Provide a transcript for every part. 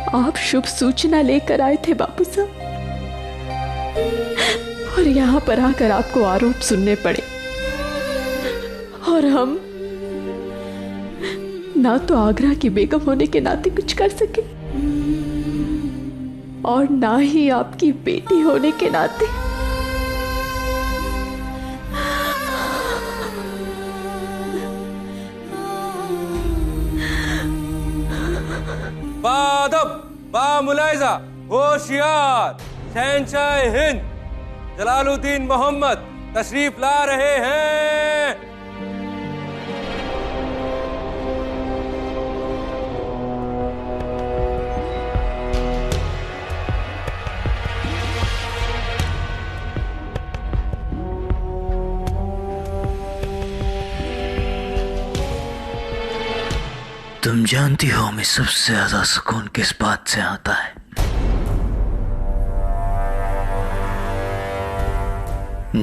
आप शुभ सूचना लेकर आए थे बापू साहब, और यहाँ पर आकर आपको आरोप सुनने पड़े। और हम ना तो आगरा की बेगम होने के नाते कुछ कर सके और ना ही आपकी बेटी होने के नाते। बादब, बामुलाइजा, होशियार, शहंशाह हिंद जलालुद्दीन मोहम्मद तशरीफ ला रहे हैं। तुम जानती हो हमें सबसे ज्यादा सुकून किस बात से आता है?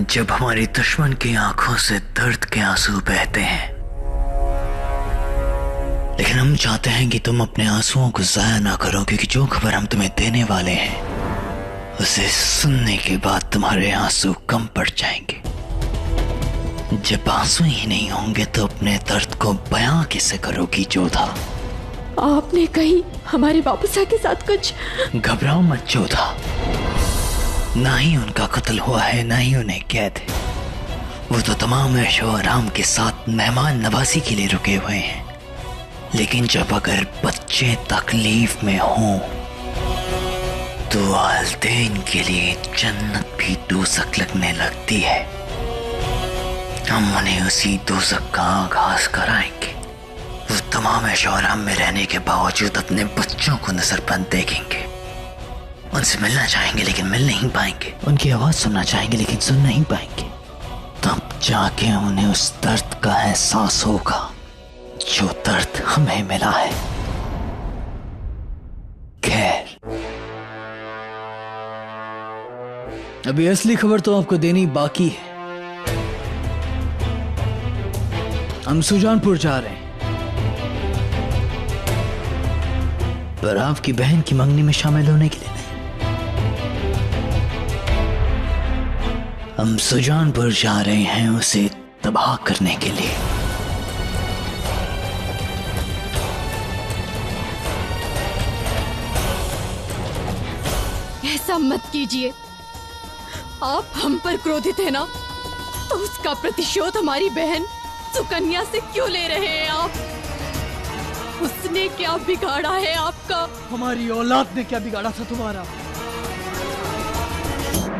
जब हमारी दुश्मन की आंखों से दर्द के आंसू बहते हैं। लेकिन हम चाहते हैं कि तुम अपने आंसुओं को जाया ना करो, क्योंकि जो खबर हम तुम्हें देने वाले हैं उसे सुनने के बाद तुम्हारे आंसू कम पड़ जाएंगे। जब आंसू ही नहीं होंगे तो अपने दर्द को बयां कैसे करोगी जोधा? आपने कहीं हमारे बापू साहब के साथ कुछ? घबराओ मत जोधा, ना ही उनका कत्ल हुआ है ना ही उन्हें कैद है। वो तो तमाम ऐशो आराम के साथ मेहमान नवाजी के लिए रुके हुए हैं। लेकिन जब अगर बच्चे तकलीफ में हों तो वालिदैन के लिए जन्नत भी दोज़ख लगने लगती है। हम उन्हें उसी दोज़ख का आगाज कराएंगे। वो तमाम ऐशो आराम में रहने के बावजूद अपने बच्चों को नजरबंद देखेंगे। उनसे मिलना चाहेंगे लेकिन मिल नहीं पाएंगे, उनकी आवाज सुनना चाहेंगे लेकिन सुन नहीं पाएंगे। तब जाके उन्हें उस दर्द का एहसास होगा जो दर्द हमें मिला है। खैर, अभी असली खबर तो आपको देनी बाकी है। हम सुजानपुर जा रहे हैं, पर आपकी बहन की मंगनी में शामिल होने के लिए नहीं। हम सुजानपुर जा रहे हैं उसे तबाह करने के लिए। ऐसा मत कीजिए। आप हम पर क्रोधित है ना, तो उसका प्रतिशोध हमारी बहन सुकन्या से क्यों ले रहे हैं आप? उसने क्या बिगाड़ा है आपका? हमारी औलाद ने क्या बिगाड़ा था तुम्हारा?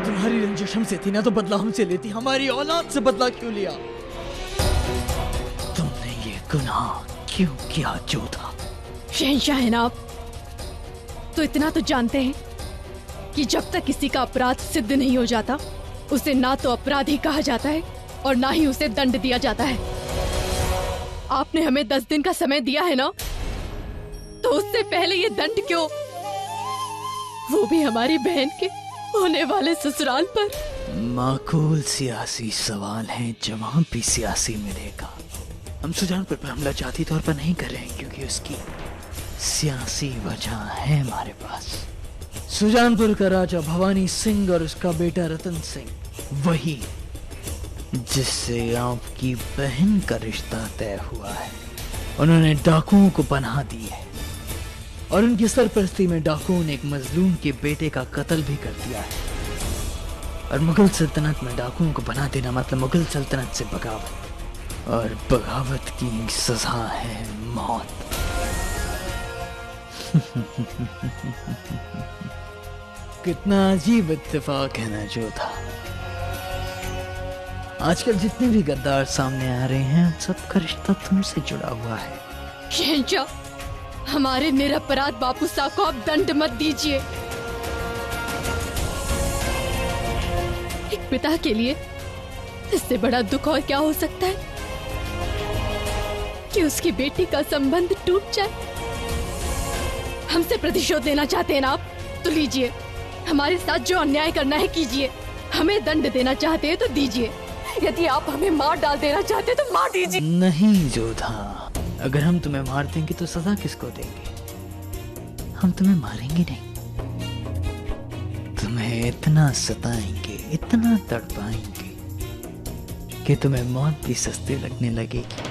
तुम्हारी रंजिश हमसे थी ना, तो बदला हमसे लेती। हमारी औलाद से बदला क्यों लिया? तुमने ये गुनाह क्यों किया जोधा? शहंशाह है ना आप, तो इतना तो जानते हैं कि जब तक किसी का अपराध सिद्ध नहीं हो जाता उसे ना तो अपराधी कहा जाता है और ना ही उसे दंड दिया जाता है। आपने हमें 10 दिन का समय दिया है ना, तो उससे पहले ये दंड क्यों? वो भी हमारी बहन के होने वाले ससुराल पर। माकूल सियासी सवाल है, जवाब भी सियासी मिलेगा। हम सुजानपुर पर हमला जाती तौर पर नहीं कर रहे हैं, क्योंकि उसकी सियासी वजह है हमारे पास। सुजानपुर का राजा भवानी सिंह और उसका बेटा रतन सिंह, वही जिससे आपकी बहन का रिश्ता तय हुआ है, उन्होंने डाकुओं को पनाह दी है और उनकी सरपरस्ती में डाकुओं ने एक मजलूम के बेटे का कत्ल भी कर दिया है। और मुगल सल्तनत में डाकुओं को पनाह देना मतलब मुगल सल्तनत से बगावत, और बगावत की सजा है मौत। कितना अजीब इत्तेफाक है ना जोधा। आजकल जितने भी गद्दार सामने आ रहे हैं सबका रिश्ता तुमसे जुड़ा हुआ है। शहंशाह, हमारे निरपराध बापू साहब को आप दंड मत दीजिए। एक पिता के लिए इससे बड़ा दुख और क्या हो सकता है कि उसकी बेटी का संबंध टूट जाए। हमसे प्रतिशोध लेना चाहते हैं ना आप, तो लीजिए। हमारे साथ जो अन्याय करना है कीजिए। हमें दंड देना चाहते हैं तो दीजिए। यदि आप हमें मार डाल देना चाहते हैं तो मार दीजिए। नहीं जोधा, अगर हम तुम्हें मार देंगे तो सजा किसको देंगे? हम तुम्हें मारेंगे नहीं, तुम्हें इतना सताएंगे, इतना तड़पाएंगे कि तुम्हें मौत भी सस्ती लगने लगेगी।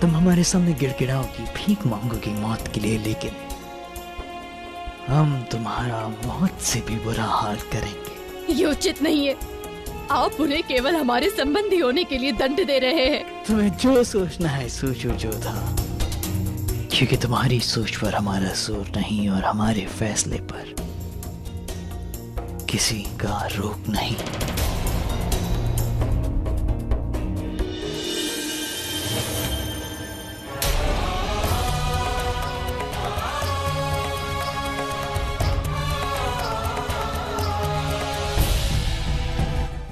तुम हमारे सामने गिड़गिड़ाओगी, भीख मांगोगी मौत के लिए, लेकिन हम तुम्हारा मौत से भी बुरा हाल करेंगे। ये उचित नहीं है। आप उन्हें केवल हमारे संबंधी होने के लिए दंड दे रहे हैं। तुम्हें जो सोचना है सोचो जोधा, क्योंकि तुम्हारी सोच पर हमारा जोर नहीं और हमारे फैसले पर किसी का रोक नहीं।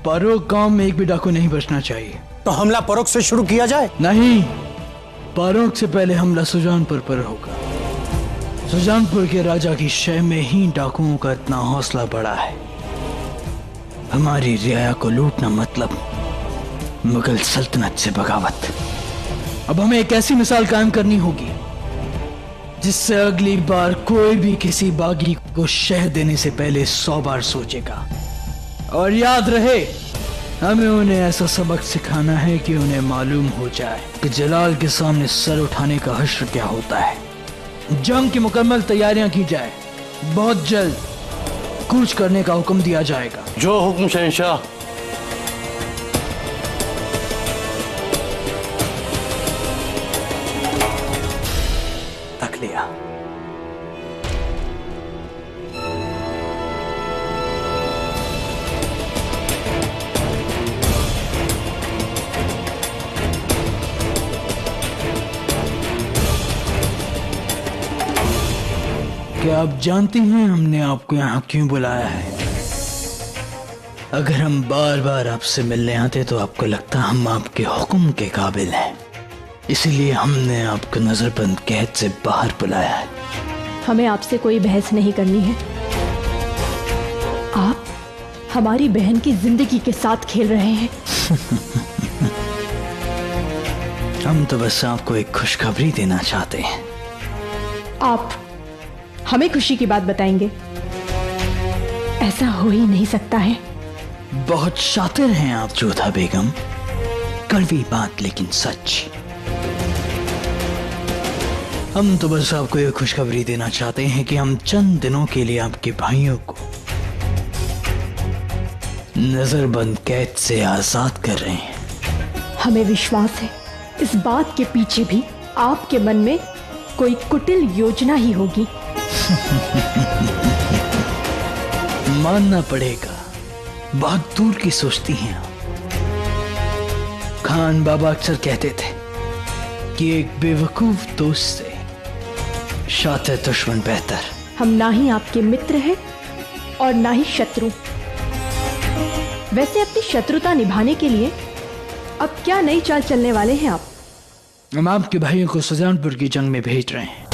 परोक गांव में एक भी डाकू नहीं बचना चाहिए। तो हमला परोक से शुरू किया जाए? नहीं, परोक से पहले हमला सुजानपुर पर होगा। सुजानपुर के राजा की शह में ही डाकुओं का इतना हौसला बढ़ा है। हमारी रियाया को लूटना मतलब मुगल सल्तनत से बगावत। अब हमें एक ऐसी मिसाल कायम करनी होगी जिससे अगली बार कोई भी किसी बागी को शह देने से पहले 100 बार सोचेगा। और याद रहे, हमें उन्हें ऐसा सबक सिखाना है कि उन्हें मालूम हो जाए कि जलाल के सामने सर उठाने का हश्र क्या होता है। जंग की मुकम्मल तैयारियां की जाए। बहुत जल्द कूच करने का हुक्म दिया जाएगा। जो हुक्म शहंशाह। तक लिया। क्या आप जानती हैं हमने आपको यहाँ क्यों बुलाया है? अगर हम बार बार आपसे मिलने आते तो आपको लगता हम आपके हुक्म के काबिल हैं, इसीलिए हमने आपको नजरबंद कैद से बाहर बुलाया है। हमें आपसे कोई बहस नहीं करनी है। आप हमारी बहन की जिंदगी के साथ खेल रहे हैं। हम तो बस आपको एक खुशखबरी देना चाहते हैं। आप हमें खुशी की बात बताएंगे? ऐसा हो ही नहीं सकता है। बहुत शातिर हैं आप जोधा बेगम, कड़वी बात लेकिन सच। हम तो बस आपको ये खुशखबरी देना चाहते हैं कि हम चंद दिनों के लिए आपके भाइयों को नजरबंद कैद से आजाद कर रहे हैं। हमें विश्वास है इस बात के पीछे भी आपके मन में कोई कुटिल योजना ही होगी। मानना पड़ेगा, बहुत दूर की सोचती हैं आप। खान बाबा अक्सर कहते थे कि एक बेवकूफ दोस्त से शातिर दुश्मन बेहतर। हम ना ही आपके मित्र हैं और ना ही शत्रु। वैसे अपनी शत्रुता निभाने के लिए अब क्या नई चाल चलने वाले हैं आप? हम आपके भाइयों को सुजानपुर की जंग में भेज रहे हैं।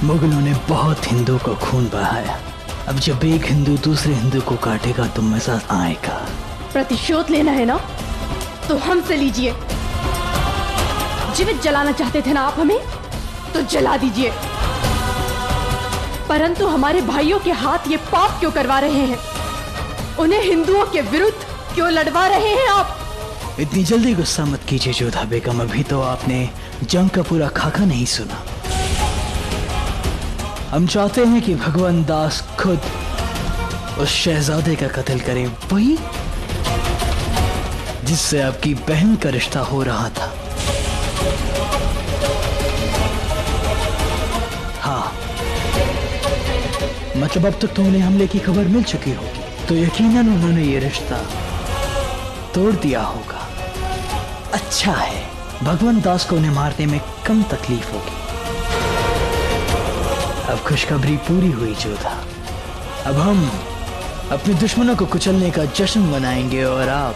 मुगलों ने बहुत हिंदुओं को खून बहाया। अब जब एक हिंदू दूसरे हिंदू को काटेगा तो मजा आएगा। प्रतिशोध लेना है ना, तो हमसे लीजिए। जीवित जलाना चाहते थे ना आप हमें, तो जला दीजिए। परंतु हमारे भाइयों के हाथ ये पाप क्यों करवा रहे हैं? उन्हें हिंदुओं के विरुद्ध क्यों लड़वा रहे हैं आप? इतनी जल्दी गुस्सा मत कीजिए जोधा बेगम, अभी तो आपने जंग का पूरा खाका नहीं सुना। हम चाहते हैं कि भगवान दास खुद उस शहजादे का कत्ल करें, वही जिससे आपकी बहन का रिश्ता हो रहा था। हाँ, मतलब अब तक तो उन्हें हमले की खबर मिल चुकी होगी, तो यकीनन उन्होंने ये रिश्ता तोड़ दिया होगा। अच्छा है, भगवान दास को उन्हें मारने में कम तकलीफ होगी। अब खुशखबरी पूरी हुई जोधा। अब हम अपने दुश्मनों को कुचलने का जश्न मनाएंगे और आप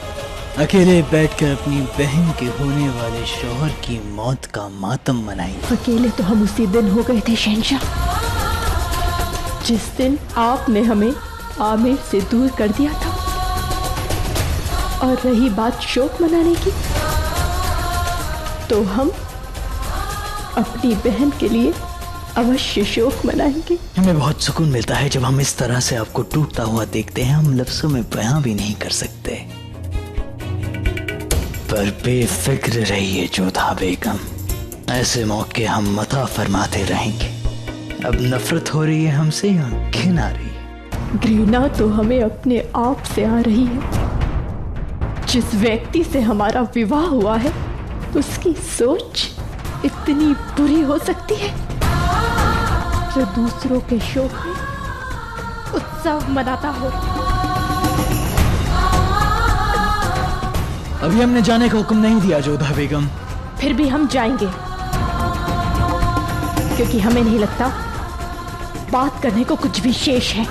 अकेले बैठकर अपनी बहन के होने वाले शौहर की मौत का मातम मनाएंगे। अकेले तो हम उसी दिन हो गए थे शहंशाह, जिस दिन आपने हमें आमिर से दूर कर दिया था। और रही बात शोक मनाने की, तो हम अपनी बहन के लिए अवश्य शोक मनाएंगे। हमें बहुत सुकून मिलता है जब हम इस तरह से आपको टूटता हुआ देखते हैं। हम लफ्जों में बयां भी नहीं कर सकते। पर बेफिक्र रहिए जोधा बेगम, ऐसे मौके हम मता फरमाते रहेंगे। अब नफरत हो रही है हमसे या घिन आ रही है? घृणा तो हमें अपने आप से आ रही है। जिस व्यक्ति से हमारा विवाह हुआ है उसकी सोच इतनी बुरी हो सकती है जो दूसरों के शोक में उत्सव मनाता हो। अभी हमने जाने का हुक्म नहीं दिया जोधा बेगम। फिर भी हम जाएंगे, क्योंकि हमें नहीं लगता बात करने को कुछ भी शेष है।